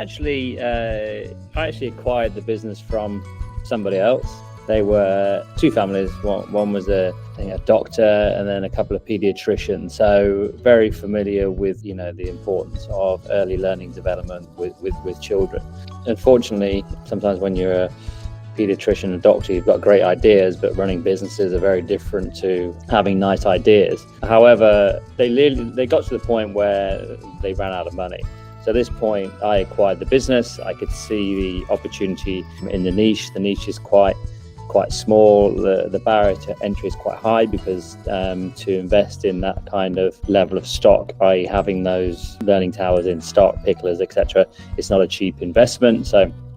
I actually acquired the business from somebody else. They were two families. One was I think a doctor, and then a couple of pediatricians. So very familiar with, the importance of early learning development with children. Unfortunately, sometimes when you're a pediatrician and doctor, you've got great ideas, but running businesses are very different to having nice ideas. However, they got to the point where they ran out of money. So at this point, I acquired the business. I could see the opportunity in the niche. The niche is quite small. The barrier to entry is quite high because to invest in that kind of level of stock, by having those learning towers in stock, picklers, etc., it's not a cheap investment.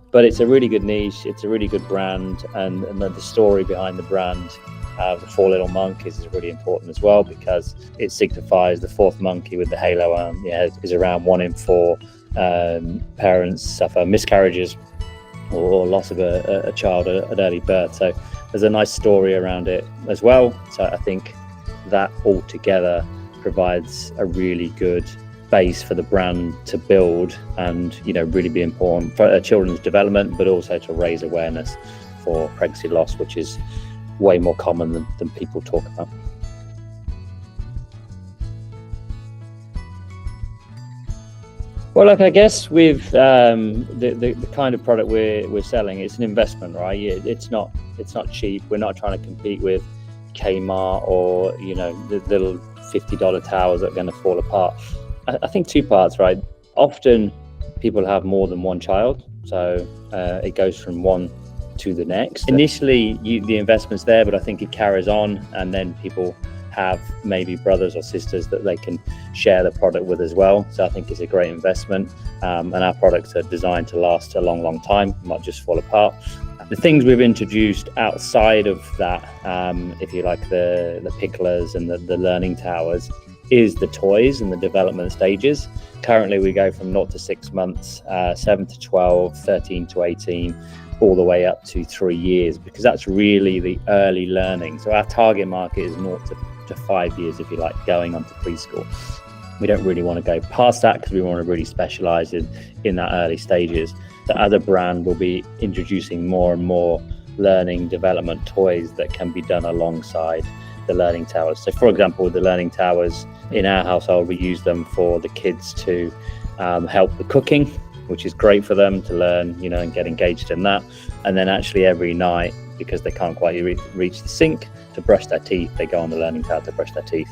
But it's a really good niche. It's a really good brand, and the story behind the brand, the four little monkeys, is really important as well, because it signifies the fourth monkey with the halo on the head. Is around 1 in 4 parents suffer miscarriages or loss of a child at early birth. So there's a nice story around it as well. So I think that altogether provides a really good base for the brand to build and, really be important for children's development, but also to raise awareness for pregnancy loss, which is way more common than people talk about. Well, look, I guess with the kind of product we're selling, it's an investment, right? It's not cheap. We're not trying to compete with Kmart or the little $50 towers that are going to fall apart. I think two parts, right? Often people have more than one child, so it goes from one to the next. Initially, the investment's there, but I think it carries on, and then people have maybe brothers or sisters that they can share the product with as well. So I think it's a great investment, and our products are designed to last a long, long time, not just fall apart. The things we've introduced outside of that, if you like, the picklers and the learning towers, is the toys and the development stages. Currently, we go from 0 to 6 months, 7 to 12, 13 to 18, all the way up to 3 years, because that's really the early learning. So our target market is 0 to 5 years, if you like, going on to preschool. We don't really want to go past that because we want to really specialize in that early stages. So as a brand, we'll be introducing more and more learning development toys that can be done alongside the learning towers. So for example, with the learning towers in our household, we use them for the kids to help with cooking, which is great for them to learn, and get engaged in that. And then actually every night, because they can't quite reach the sink to brush their teeth, they go on the learning tower to brush their teeth.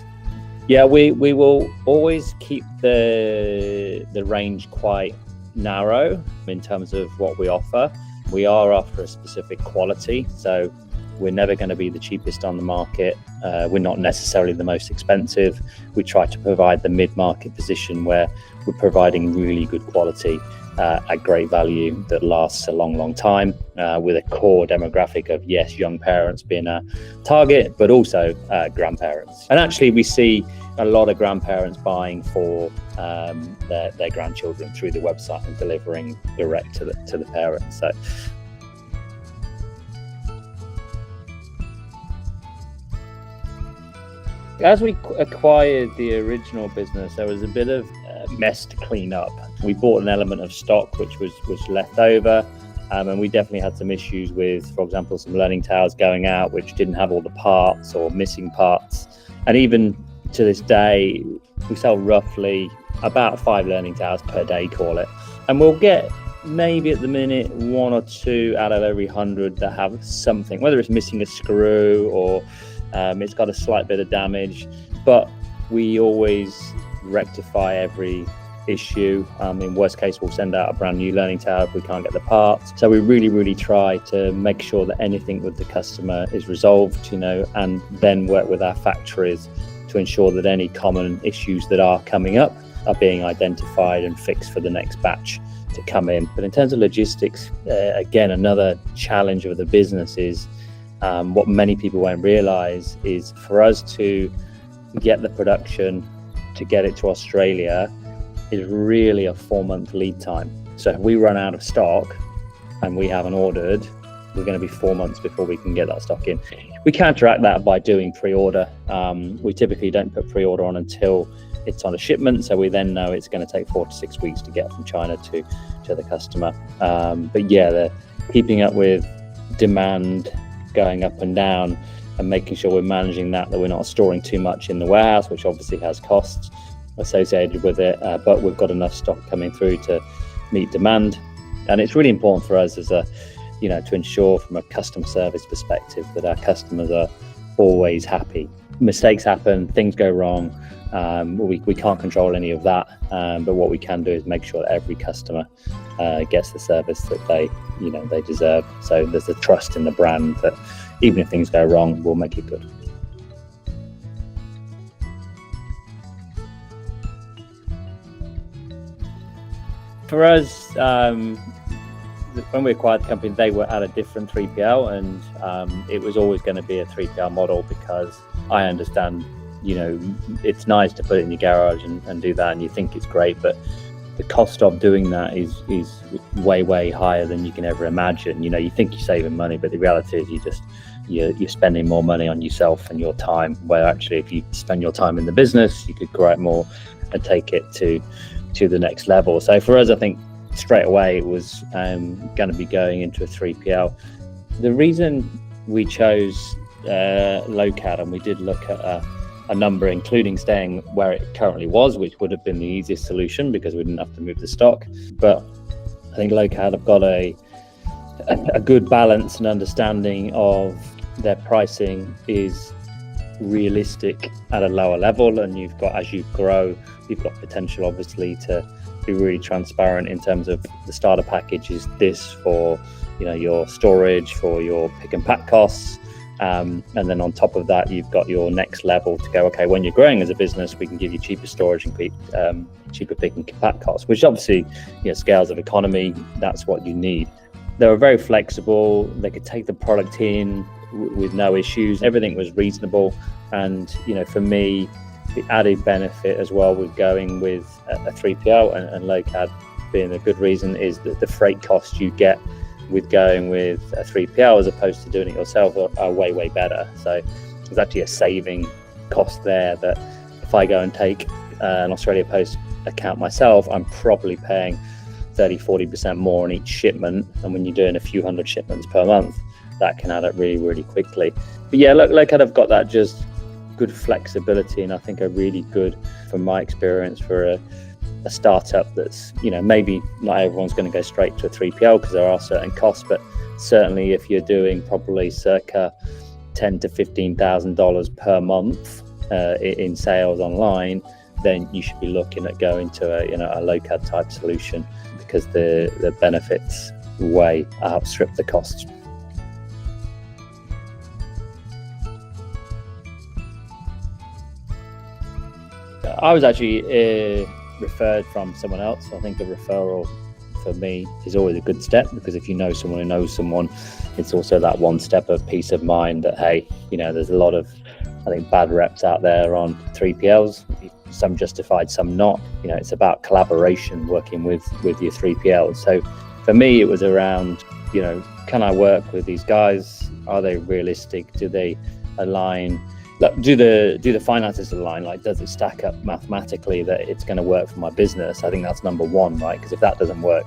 Yeah, we will always keep the range quite narrow in terms of what we offer. We are after a specific quality, so we're never going to be the cheapest on the market. We're not necessarily the most expensive. We try to provide the mid-market position where we're providing really good quality at great value that lasts a long, long time, with a core demographic of, yes, young parents being a target, but also grandparents. And actually, we see a lot of grandparents buying for their grandchildren through the website and delivering direct to the parents. So as we acquired the original business, there was a bit of mess to clean up. We bought an element of stock which was left over, and we definitely had some issues with, for example, some learning towers going out which didn't have all the parts or missing parts. And even to this day, we sell roughly about 5 learning towers per day, call it. And we'll get maybe at the minute 1 or 2 out of every 100 that have something, whether it's missing a screw or it's got a slight bit of damage, but we always rectify every issue. In worst case, we'll send out a brand new learning tower if we can't get the parts. So we really, really try to make sure that anything with the customer is resolved, and then work with our factories to ensure that any common issues that are coming up are being identified and fixed for the next batch to come in. But in terms of logistics, again, another challenge of the business is what many people won't realize is for us to get the production, to get it to Australia, is really a 4-month lead time. So if we run out of stock and we haven't ordered, we're going to be 4 months before we can get that stock in. We counteract that by doing pre-order. We typically don't put pre-order on until it's on a shipment, so we then know it's going to take 4 to 6 weeks to get from China to the customer. But yeah, they're keeping up with demand going up and down, and making sure we're managing that we're not storing too much in the warehouse, which obviously has costs associated with it, but we've got enough stock coming through to meet demand. And it's really important for us as to ensure from a customer service perspective that our customers are always happy. Mistakes happen, things go wrong. We can't control any of that, but what we can do is make sure that every customer gets the service that they deserve. So there's a trust in the brand that even if things go wrong, we'll make it good. For us, when we acquired the company, they were at a different 3PL, and it was always going to be a 3PL model, because I understand, it's nice to put it in your garage and do that, and you think it's great, but the cost of doing that is way higher than you can ever imagine. You think you're saving money, but the reality is you're spending more money on yourself and your time, where actually if you spend your time in the business, you could grow it more and take it to the next level. So for us, I think straight away it was going to be going into a 3PL. The reason we chose Locad, and we did look at a number, including staying where it currently was, which would have been the easiest solution because we didn't have to move the stock. But I think Locad have got a good balance and understanding of their pricing is realistic at a lower level, and you've got, as you grow, you've got potential obviously to be really transparent in terms of the starter package is this for your storage, for your pick and pack costs, and then on top of that you've got your next level to go, okay, when you're growing as a business, we can give you cheaper storage and cheaper pick and pack costs, which obviously scales of economy, that's what you need. They were very flexible, they could take the product in with no issues, everything was reasonable. And for me, the added benefit as well with going with a 3PL and Locad being a good reason is that the freight costs you get with going with a 3PL as opposed to doing it yourself are way better. So there's actually a saving cost there, that if I go and take an Australia Post account myself, I'm probably paying 30-40% more on each shipment, and when you're doing a few hundred shipments per month, that can add up really quickly. But yeah, Locad have got that just good flexibility, and I think are really good, from my experience, for a startup that's maybe not everyone's going to go straight to a 3PL because there are certain costs, but certainly if you're doing probably circa $10,000 to $15,000 per month in sales online, then you should be looking at going to a Locad type solution, because the benefits way outstrip the costs. I was actually referred from someone else. I think a referral for me is always a good step, because if you know someone who knows someone, it's also that one step of peace of mind that, hey, there's a lot of, I think, bad reps out there on 3PLs, some justified, some not. It's about collaboration, working with your 3PLs. So for me, it was around, can I work with these guys? Are they realistic? Do they align? Do the finances align? Like, does it stack up mathematically that it's going to work for my business? I think that's number one, right? Because if that doesn't work,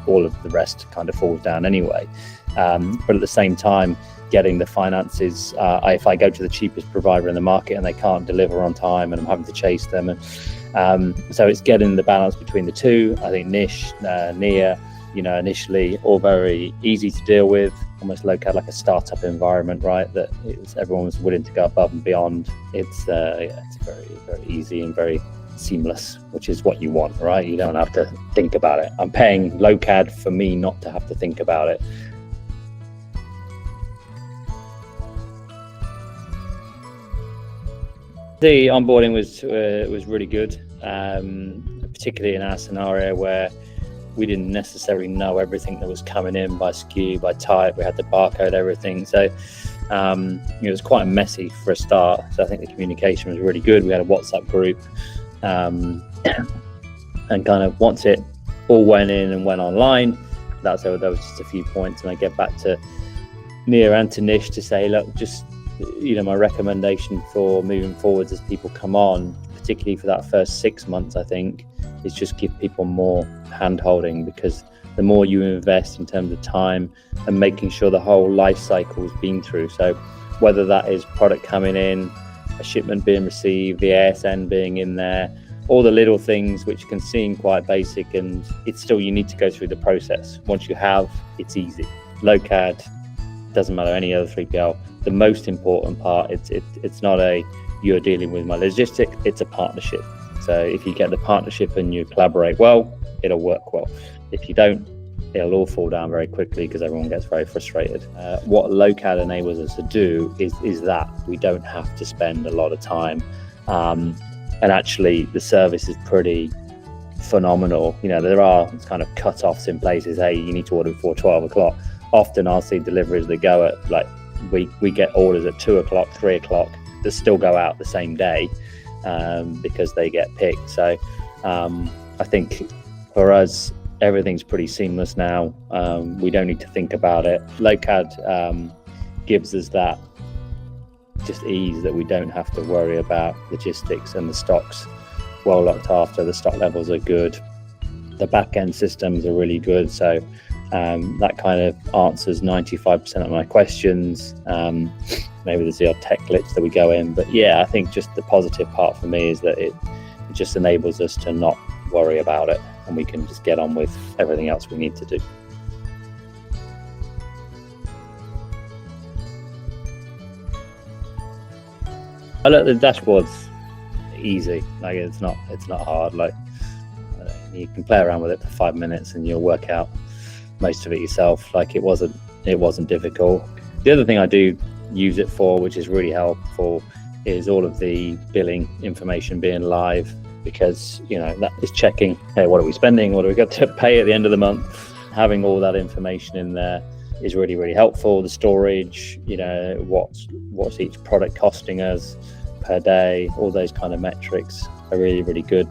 all of the rest kind of falls down anyway. But at the same time, getting the finances, if I go to the cheapest provider in the market and they can't deliver on time and I'm having to chase them, and so it's getting the balance between the two. I think Nish, Nia, initially all very easy to deal with, almost Locad like a startup environment, right? That everyone was willing to go above and beyond. It's very easy and very seamless, which is what you want, right? You don't have to think about it. I'm paying Locad for me not to have to think about it. The onboarding was really good, particularly in our scenario where we didn't necessarily know everything that was coming in by SKU, by type. We had to barcode everything. So it was quite messy for a start. So I think the communication was really good. We had a WhatsApp group, and kind of once it all went in and went online, there was just a few points. And I get back to Nia and to Nish to say, look, just my recommendation for moving forwards as people come on, particularly for that first 6 months, I think, is just give people more hand-holding, because the more you invest in terms of time and making sure the whole life cycle is been through. So whether that is product coming in, a shipment being received, the ASN being in there, all the little things which can seem quite basic, and it's still, you need to go through the process. Once you have, it's easy. Locad, doesn't matter any other 3PL. The most important part, it's not you're dealing with my logistic, it's a partnership. So if you get the partnership and you collaborate well, it'll work well. If you don't, it'll all fall down very quickly because everyone gets very frustrated. What Locad enables us to do is that we don't have to spend a lot of time. And actually, the service is pretty phenomenal. There are kind of cut-offs in places. Hey, you need to order before 12 o'clock. Often I'll see deliveries that go at, like, we get orders at 2 o'clock, 3 o'clock that still go out the same day because they get picked. So I think for us, everything's pretty seamless now. We don't need to think about it. Locad gives us that just ease that we don't have to worry about logistics, and the stock's well looked after. The stock levels are good. The back end systems are really good. So that kind of answers 95% of my questions. Maybe there's the odd tech glitch that we go in, but yeah, I think just the positive part for me is that it just enables us to not worry about it, and we can just get on with everything else we need to do. I look, the dashboard's easy. Like, it's not hard. Like, you can play around with it for 5 minutes and you'll work out most of it yourself. Like, it wasn't difficult. The other thing I do use it for, which is really helpful, is all of the billing information being live, because that is checking, hey, what are we spending, what do we got to pay at the end of the month. Having all that information in there is really, really helpful. The storage, what's each product costing us per day, all those kind of metrics are really, really good.